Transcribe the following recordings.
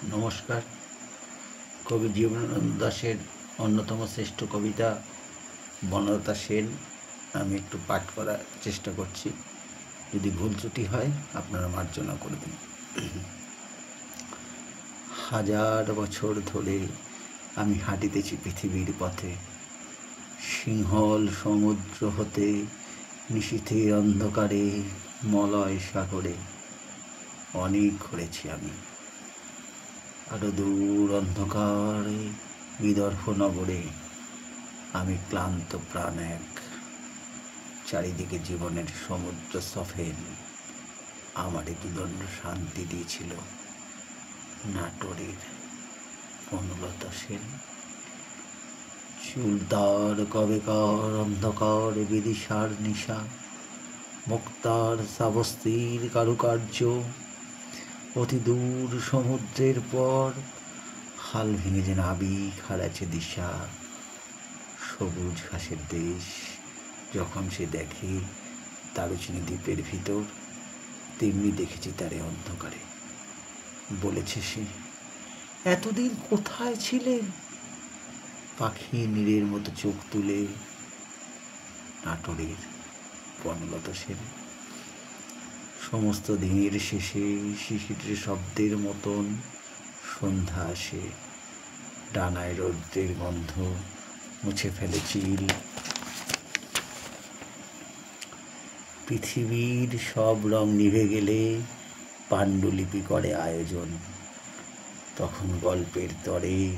নমস্কার। কবি জীবনানন্দ দাশের অন্যতম শ্রেষ্ঠ কবিতা বনলতা সেন আমি একটু পাঠ করার চেষ্টা করছি। যদি ভুল ত্রুটি হয় আপনারা মার্জনা করে দিন। হাজার বছর ধরে আমি হাঁটিতেছি পৃথিবীর পথে, সিংহল সমুদ্র হতে নিশীথের অন্ধকারে মলয় সাগরে অনেক ঘুরেছি আমি। আরো দূর অন্ধকারে বিদর্ভ নগরে আমি ক্লান্ত প্রাণ এক। চারিদিকে জীবনের সমুদ্র সফেন আমারে দুদণ্ড শান্তি দিয়েছিল নাটোরের বনলতা সেন। চুলতার কবেকার অন্ধকার বিদিশার নিশা, মুক্তার শ্রাবস্তির কারুকার্য, অতি দূর সমুদ্রের পর হাল ভেঙে যে নাবিক হারাচ্ছে দিশা। সবুজ ঘাসের দেশ যখন সে দেখে দারুচিনি দ্বীপের ভিতর, তেমনি দেখেছি তারে অন্ধকারে। বলেছে সে, এতদিন কোথায় ছিলে? পাখি নীড়ের মতো চোখ তুলে নাটোরের বনলতা সেন। সমস্ত দিনের শেষে শিশিরের শব্দের মতন সন্ধ্যা আসে, ডানায় রৌদ্রের গন্ধ মুছে ফেলে চিল। পৃথিবীর সব রং নিভে গেলে পাণ্ডুলিপি করে আয়োজন। তখন গল্পের তরে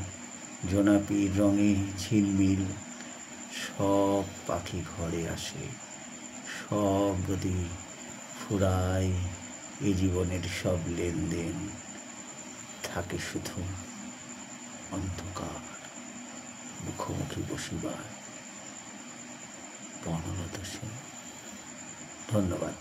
জোনাপির রঙে ঝিলমিল সব পাখি ঘরে আসে, সব নদী ফুরায়। এ জীবনের সব লেনদেন থাকে শুধু অন্ধকার মুখোমুখি বসিবার। বনলতা সেন। ধন্যবাদ।